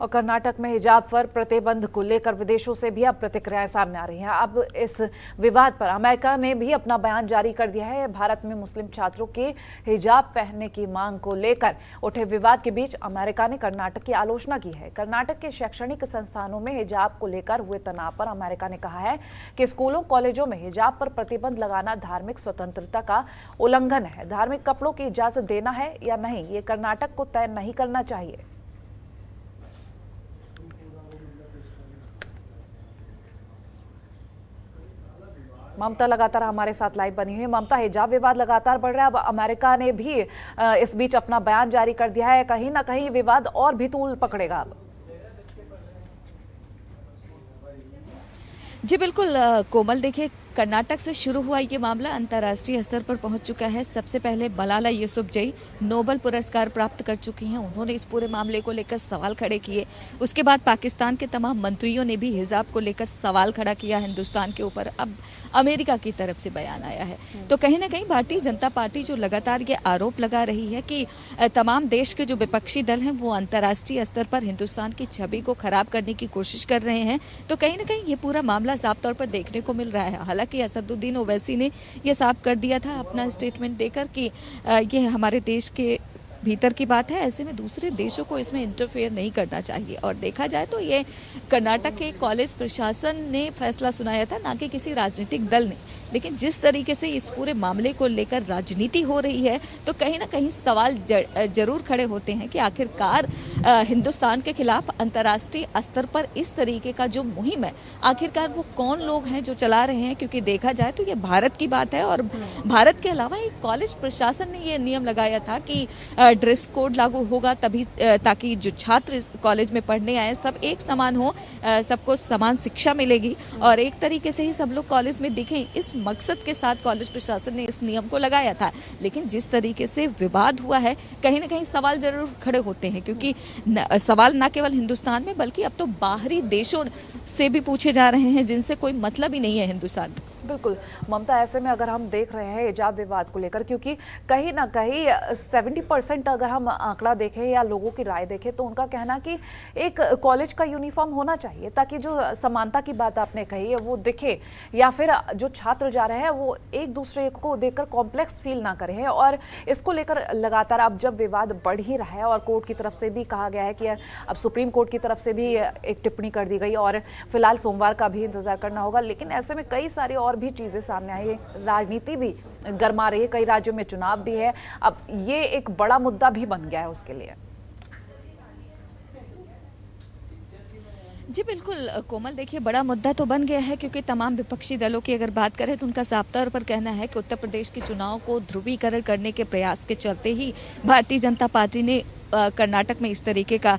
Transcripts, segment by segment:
और कर्नाटक में हिजाब पर प्रतिबंध को लेकर विदेशों से भी अब प्रतिक्रियाएं सामने आ रही हैं। अब इस विवाद पर अमेरिका ने भी अपना बयान जारी कर दिया है। भारत में मुस्लिम छात्रों के हिजाब पहनने की मांग को लेकर उठे विवाद के बीच अमेरिका ने कर्नाटक की आलोचना की है। कर्नाटक के शैक्षणिक संस्थानों में हिजाब को लेकर हुए तनाव पर अमेरिका ने कहा है कि स्कूलों कॉलेजों में हिजाब पर प्रतिबंध लगाना धार्मिक स्वतंत्रता का उल्लंघन है। धार्मिक कपड़ों की इजाजत देना है या नहीं, ये कर्नाटक को तय नहीं करना चाहिए। ममता लगातार हमारे साथ लाइव बनी हुई है। ममता, हिजाब विवाद लगातार बढ़ रहा है। अब अमेरिका ने भी इस बीच अपना बयान जारी कर दिया है। कहीं ना कहीं विवाद और भी तूल पकड़ेगा अब। जी बिल्कुल कोमल, देखिए कर्नाटक से शुरू हुआ ये मामला अंतर्राष्ट्रीय स्तर पर पहुंच चुका है। सबसे पहले मलाला यूसुफजई नोबेल पुरस्कार प्राप्त कर चुकी हैं, उन्होंने इस पूरे मामले को लेकर सवाल खड़े किए। उसके बाद पाकिस्तान के तमाम मंत्रियों ने भी हिजाब को लेकर सवाल खड़ा किया हिंदुस्तान के ऊपर। अब अमेरिका की तरफ से बयान आया है, तो कहीं ना कहीं भारतीय जनता पार्टी जो लगातार ये आरोप लगा रही है कि तमाम देश के जो विपक्षी दल हैं वो अंतर्राष्ट्रीय स्तर पर हिंदुस्तान की छवि को खराब करने की कोशिश कर रहे हैं, तो कहीं ना कहीं ये पूरा मामला साफ तौर पर देखने को मिल रहा है। हालांकि असदुद्दीन ओवैसी ने यह साफ कर दिया था अपना स्टेटमेंट देकर कि ये हमारे देश के भीतर की बात है, ऐसे में दूसरे देशों को इसमें इंटरफेयर नहीं करना चाहिए। और देखा जाए तो ये कर्नाटक के कॉलेज प्रशासन ने फैसला सुनाया था, ना कि किसी राजनीतिक दल ने। लेकिन जिस तरीके से इस पूरे मामले को लेकर राजनीति हो रही है, तो कहीं ना कहीं सवाल जरूर खड़े होते हैं कि आखिरकार हिंदुस्तान के खिलाफ अंतर्राष्ट्रीय स्तर पर इस तरीके का जो मुहिम है, आखिरकार वो कौन लोग हैं जो चला रहे हैं। क्योंकि देखा जाए तो ये भारत की बात है, और भारत के अलावा एक कॉलेज प्रशासन ने ये नियम लगाया था कि ड्रेस कोड लागू होगा तभी, ताकि जो छात्र कॉलेज में पढ़ने आए सब एक समान हो, सबको समान शिक्षा मिलेगी और एक तरीके से ही सब लोग कॉलेज में दिखें। इस मकसद के साथ कॉलेज प्रशासन ने इस नियम को लगाया था। लेकिन जिस तरीके से विवाद हुआ है, कहीं ना कहीं सवाल जरूर खड़े होते हैं, क्योंकि सवाल न केवल हिंदुस्तान में बल्कि अब तो बाहरी देशों से भी पूछे जा रहे हैं जिनसे कोई मतलब ही नहीं है हिंदुस्तान का। बिल्कुल ममता, ऐसे में अगर हम देख रहे हैं हिजाब विवाद को लेकर, क्योंकि कहीं ना कहीं 70% अगर हम आंकड़ा देखें या लोगों की राय देखें तो उनका कहना कि एक कॉलेज का यूनिफॉर्म होना चाहिए ताकि जो समानता की बात आपने कही है वो दिखे, या फिर जो छात्र जा रहे हैं वो एक दूसरे को देखकर कॉम्प्लेक्स फील ना करें। और इसको लेकर लगातार अब जब विवाद बढ़ ही रहा है और कोर्ट की तरफ से भी कहा गया है कि अब सुप्रीम कोर्ट की तरफ से भी एक टिप्पणी कर दी गई और फिलहाल सोमवार का भी इंतजार करना होगा। लेकिन ऐसे में कई सारी और भी चीजें सामने आई है, राजनीति भी गर्मा रही है, कई राज्यों में चुनाव भी है। अब ये एक बड़ा मुद्दा भी बन गया है उसके लिए। जी बिल्कुल कोमल, देखिए बड़ा मुद्दा तो बन गया है, क्योंकि तमाम विपक्षी दलों की अगर बात करें तो उनका साफ तौर पर कहना है कि उत्तर प्रदेश के चुनाव को ध्रुवीकरण करने के प्रयास के चलते ही भारतीय जनता पार्टी ने कर्नाटक में इस तरीके का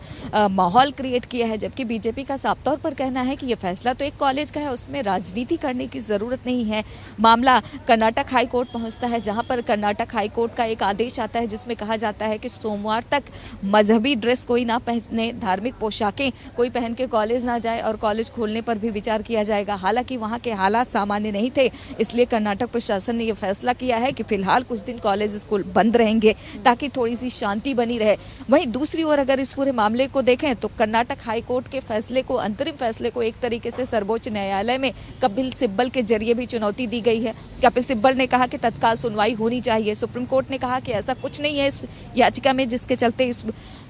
माहौल क्रिएट किया है। जबकि बीजेपी का साफ तौर पर कहना है कि ये फैसला तो एक कॉलेज का है, उसमें राजनीति करने की ज़रूरत नहीं है। मामला कर्नाटक हाई कोर्ट पहुंचता है, जहां पर कर्नाटक हाई कोर्ट का एक आदेश आता है जिसमें कहा जाता है कि सोमवार तक मजहबी ड्रेस कोई ना पहने, धार्मिक पोशाकें कोई पहन के कॉलेज ना जाए और कॉलेज खोलने पर भी विचार किया जाएगा। हालांकि वहाँ के हालात सामान्य नहीं थे, इसलिए कर्नाटक प्रशासन ने यह फैसला किया है कि फिलहाल कुछ दिन कॉलेज स्कूल बंद रहेंगे ताकि थोड़ी सी शांति बनी रहे। वहीं दूसरी ओर अगर इस पूरे मामले को देखें तो कर्नाटक हाई कोर्ट के फैसले को, अंतरिम फैसले को एक तरीके से सर्वोच्च न्यायालय में कपिल सिब्बल के जरिए भी चुनौती दी गई है। कपिल सिब्बल ने कहा कि तत्काल सुनवाई होनी चाहिए। सुप्रीम कोर्ट ने कहा कि ऐसा कुछ नहीं है इस याचिका में जिसके चलते इस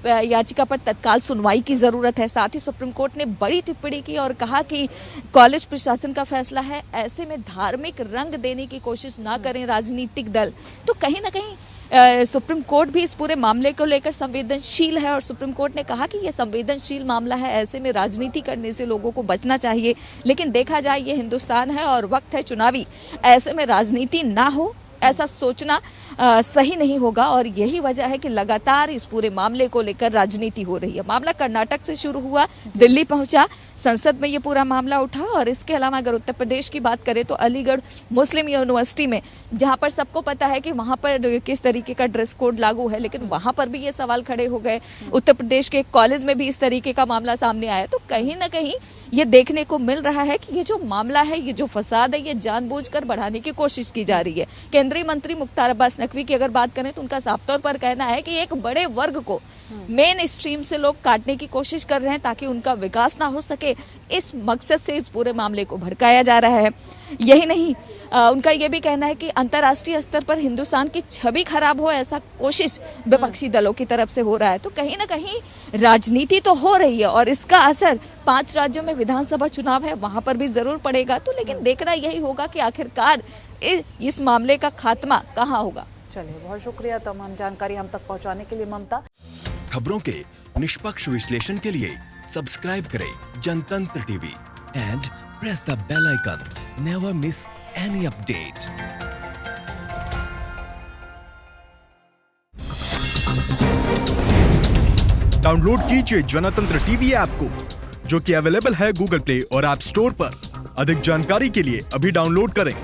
याचिका पर तत्काल सुनवाई की जरूरत है। साथ ही सुप्रीम कोर्ट ने बड़ी टिप्पणी की और कहा कि कॉलेज प्रशासन का फैसला है, ऐसे में धार्मिक रंग देने की कोशिश ना करें राजनीतिक दल। तो कहीं ना कहीं सुप्रीम कोर्ट भी इस पूरे मामले को लेकर संवेदनशील है और सुप्रीम कोर्ट ने कहा कि यह संवेदनशील मामला है, ऐसे में राजनीति करने से लोगों को बचना चाहिए। लेकिन देखा जाए ये हिंदुस्तान है और वक्त है चुनावी, ऐसे में राजनीति ना हो ऐसा सोचना सही नहीं होगा। और यही वजह है कि लगातार इस पूरे मामले को लेकर राजनीति हो रही है। मामला कर्नाटक से शुरू हुआ, दिल्ली पहुंचा, संसद में ये पूरा मामला उठा। और इसके अलावा अगर उत्तर प्रदेश की बात करें तो अलीगढ़ मुस्लिम यूनिवर्सिटी में, जहाँ पर सबको पता है कि वहाँ पर किस तरीके का ड्रेस कोड लागू है, लेकिन वहाँ पर भी ये सवाल खड़े हो गए। उत्तर प्रदेश के एक कॉलेज में भी इस तरीके का मामला सामने आया। तो कहीं ना कहीं ये देखने को मिल रहा है कि ये जो मामला है, ये जो फसाद है, ये जानबूझकर बढ़ाने की कोशिश की जा रही है। केंद्रीय मंत्री मुख्तार अब्बास नकवी की अगर बात करें तो उनका साफ तौर पर कहना है कि एक बड़े वर्ग को मेन स्ट्रीम से लोग काटने की कोशिश कर रहे हैं ताकि उनका विकास ना हो सके। इस मकसद से इस पूरे मामले को भड़काया जा रहा है। यही नहीं, उनका ये भी कहना है कि अंतर्राष्ट्रीय स्तर पर हिंदुस्तान की छवि खराब हो, ऐसा कोशिश विपक्षी दलों की तरफ से हो रहा है। तो कहीं ना कहीं राजनीति तो हो रही है और इसका असर 5 राज्यों में विधानसभा चुनाव है, वहां पर भी जरूर पड़ेगा। तो लेकिन देखना यही होगा कि आखिरकार इस मामले का खात्मा कहाँ होगा। चलिए, बहुत शुक्रिया तमाम जानकारी हम तक पहुंचाने के लिए ममता। खबरों के निष्पक्ष विश्लेषण के लिए सब्सक्राइब करें Jantantra TV and press the bell icon. Never miss any update. Download कीजिए जनतंत्र टीवी ऐप को, जो कि अवेलेबल है गूगल प्ले और ऐप स्टोर पर। अधिक जानकारी के लिए अभी डाउनलोड करें।